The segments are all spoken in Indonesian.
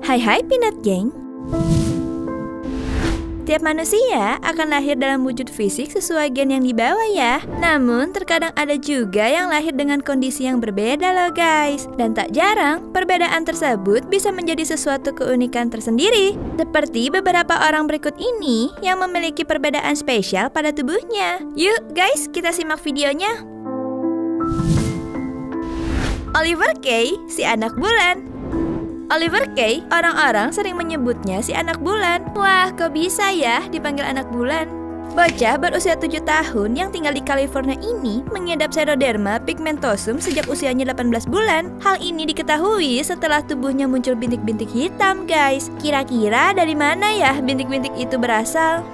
Hai Peanut Gang. Tiap manusia akan lahir dalam wujud fisik sesuai gen yang dibawa ya. Namun terkadang ada juga yang lahir dengan kondisi yang berbeda loh guys. Dan tak jarang perbedaan tersebut bisa menjadi sesuatu keunikan tersendiri. Seperti beberapa orang berikut ini yang memiliki perbedaan spesial pada tubuhnya. Yuk guys, kita simak videonya. Oliver Kay, si anak bulan. Oliver Kay, orang-orang sering menyebutnya si anak bulan. Wah, kok bisa ya dipanggil anak bulan? Bocah berusia 7 tahun yang tinggal di California ini mengidap Xeroderma pigmentosum sejak usianya 18 bulan. Hal ini diketahui setelah tubuhnya muncul bintik-bintik hitam, guys. Kira-kira dari mana ya bintik-bintik itu berasal?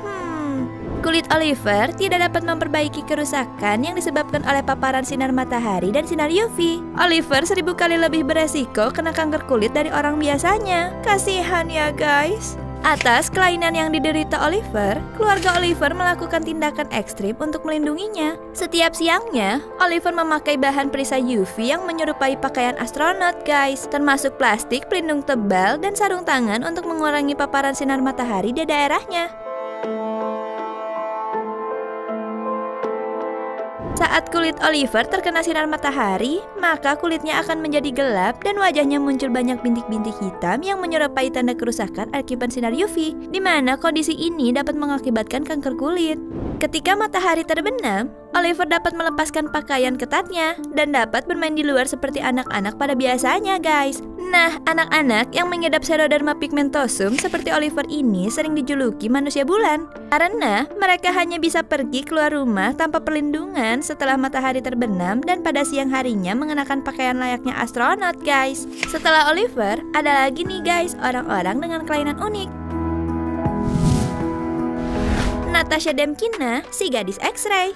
Kulit Oliver tidak dapat memperbaiki kerusakan yang disebabkan oleh paparan sinar matahari dan sinar UV. Oliver 1000 kali lebih beresiko kena kanker kulit dari orang biasanya. Kasihan ya guys. Atas kelainan yang diderita Oliver, keluarga Oliver melakukan tindakan ekstrim untuk melindunginya. Setiap siangnya, Oliver memakai bahan perisai UV yang menyerupai pakaian astronot guys, termasuk plastik pelindung tebal dan sarung tangan untuk mengurangi paparan sinar matahari di daerahnya. Saat kulit Oliver terkena sinar matahari, maka kulitnya akan menjadi gelap dan wajahnya muncul banyak bintik-bintik hitam yang menyerupai tanda kerusakan akibat sinar UV, di mana kondisi ini dapat mengakibatkan kanker kulit. Ketika matahari terbenam, Oliver dapat melepaskan pakaian ketatnya dan dapat bermain di luar seperti anak-anak pada biasanya guys. Nah, anak-anak yang mengidap Xeroderma pigmentosum seperti Oliver ini sering dijuluki manusia bulan karena mereka hanya bisa pergi keluar rumah tanpa perlindungan setelah matahari terbenam dan pada siang harinya mengenakan pakaian layaknya astronot guys. Setelah Oliver, ada lagi nih guys orang-orang dengan kelainan unik. Natasha Demkina, si gadis X-ray.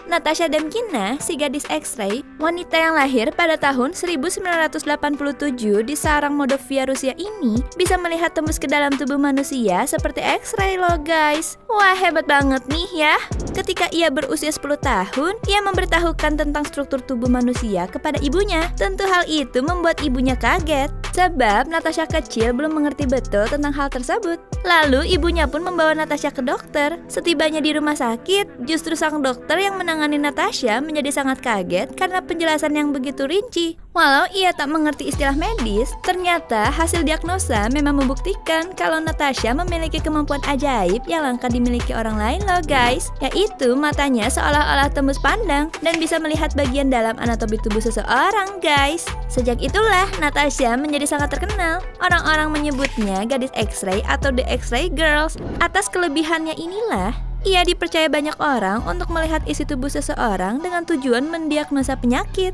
Natasha Demkina, si gadis X-ray, wanita yang lahir pada tahun 1987 di Sarang-Mordovia, Rusia ini bisa melihat tembus ke dalam tubuh manusia seperti X-ray loh guys. Wah, hebat banget nih ya. Ketika ia berusia 10 tahun, ia memberitahukan tentang struktur tubuh manusia kepada ibunya. Tentu hal itu membuat ibunya kaget, sebab Natasha kecil belum mengerti betul tentang hal tersebut. Lalu ibunya pun membawa Natasha ke dokter. Setibanya di rumah sakit, justru sang dokter yang menangani Natasha menjadi sangat kaget karena penjelasan yang begitu rinci. Walau ia tak mengerti istilah medis, ternyata hasil diagnosa memang membuktikan kalau Natasha memiliki kemampuan ajaib yang langka dimiliki orang lain loh guys, yaitu matanya seolah-olah tembus pandang dan bisa melihat bagian dalam anatomi tubuh seseorang guys. Sejak itulah Natasha menjadi sangat terkenal. Orang-orang menyebutnya gadis X-ray atau The X-ray Girls. Atas kelebihannya inilah ia dipercaya banyak orang untuk melihat isi tubuh seseorang dengan tujuan mendiagnosa penyakit.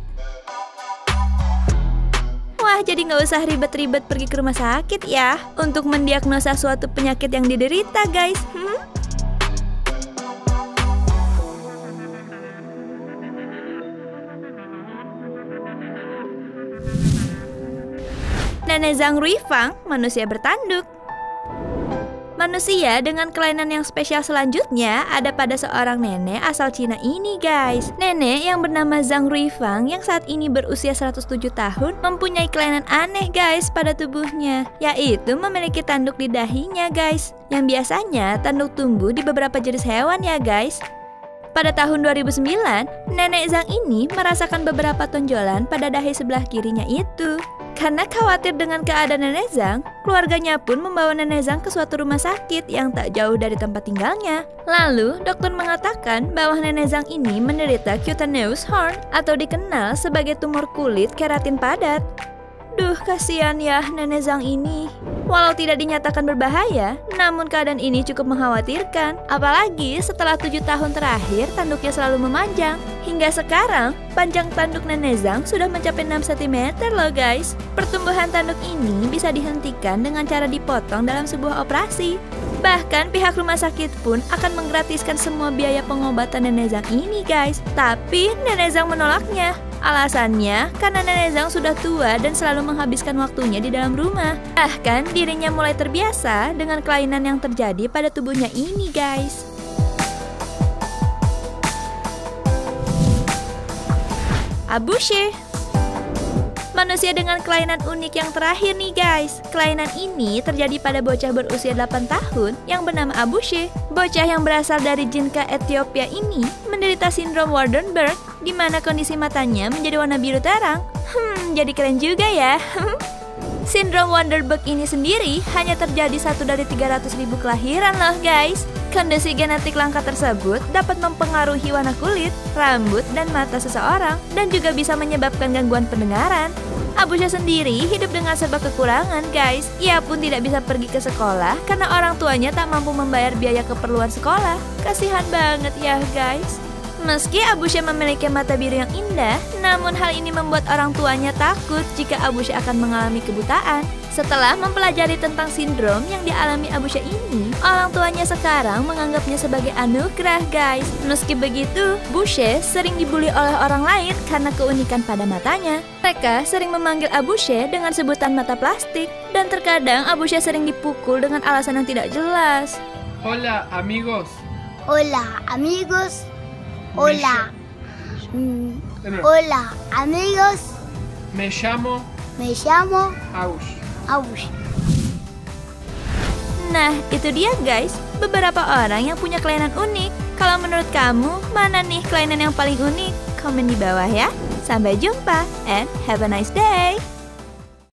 Wah, jadi nggak usah ribet-ribet pergi ke rumah sakit ya untuk mendiagnosa suatu penyakit yang diderita guys. Nenek Zhang Ruifang, manusia bertanduk. Manusia dengan kelainan yang spesial selanjutnya ada pada seorang nenek asal Cina ini guys. Nenek yang bernama Zhang Ruifang yang saat ini berusia 107 tahun mempunyai kelainan aneh guys pada tubuhnya, yaitu memiliki tanduk di dahinya guys, yang biasanya tanduk tumbuh di beberapa jenis hewan ya guys. Pada tahun 2009, nenek Zhang ini merasakan beberapa tonjolan pada dahi sebelah kirinya itu. Karena khawatir dengan keadaan nenek Zhang, keluarganya pun membawa nenek Zhang ke suatu rumah sakit yang tak jauh dari tempat tinggalnya. Lalu, dokter mengatakan bahwa nenek Zhang ini menderita cutaneous horn atau dikenal sebagai tumor kulit keratin padat. Duh, kasihan ya nenek Zhang ini. Walau tidak dinyatakan berbahaya, namun keadaan ini cukup mengkhawatirkan. Apalagi setelah 7 tahun terakhir tanduknya selalu memanjang. Hingga sekarang, panjang tanduk nenek Zhang sudah mencapai 6 cm loh guys. Pertumbuhan tanduk ini bisa dihentikan dengan cara dipotong dalam sebuah operasi. Bahkan pihak rumah sakit pun akan menggratiskan semua biaya pengobatan nenek Zhang ini guys. Tapi nenek Zhang menolaknya. Alasannya karena nenek Zhang sudah tua dan selalu menghabiskan waktunya di dalam rumah. Bahkan dirinya mulai terbiasa dengan kelainan yang terjadi pada tubuhnya ini guys. Abushe. Manusia dengan kelainan unik yang terakhir nih guys. Kelainan ini terjadi pada bocah berusia 8 tahun yang bernama Abushe. Bocah yang berasal dari Jinka Ethiopia ini menderita sindrom Waardenburg, di mana kondisi matanya menjadi warna biru terang. Jadi keren juga ya. Sindrom Waardenburg ini sendiri hanya terjadi 1 dari 300.000 kelahiran loh guys. Kondisi genetik langka tersebut dapat mempengaruhi warna kulit, rambut, dan mata seseorang, dan juga bisa menyebabkan gangguan pendengaran. Abusha sendiri hidup dengan serba kekurangan guys. Ia pun tidak bisa pergi ke sekolah karena orang tuanya tak mampu membayar biaya keperluan sekolah. Kasihan banget ya guys. Meski Abusha memiliki mata biru yang indah, namun hal ini membuat orang tuanya takut jika Abusha akan mengalami kebutaan. Setelah mempelajari tentang sindrom yang dialami Abusha ini, orang tuanya sekarang menganggapnya sebagai anugerah guys. Meski begitu, Bushe sering dibully oleh orang lain karena keunikan pada matanya. Mereka sering memanggil Abusha dengan sebutan mata plastik, dan terkadang Abusha sering dipukul dengan alasan yang tidak jelas. Hola amigos. Hola amigos. Hola. Hola amigos. Me llamo Aush. Nah, itu dia guys, beberapa orang yang punya kelainan unik. Kalau menurut kamu, mana nih kelainan yang paling unik? Komen di bawah ya. Sampai jumpa and have a nice day.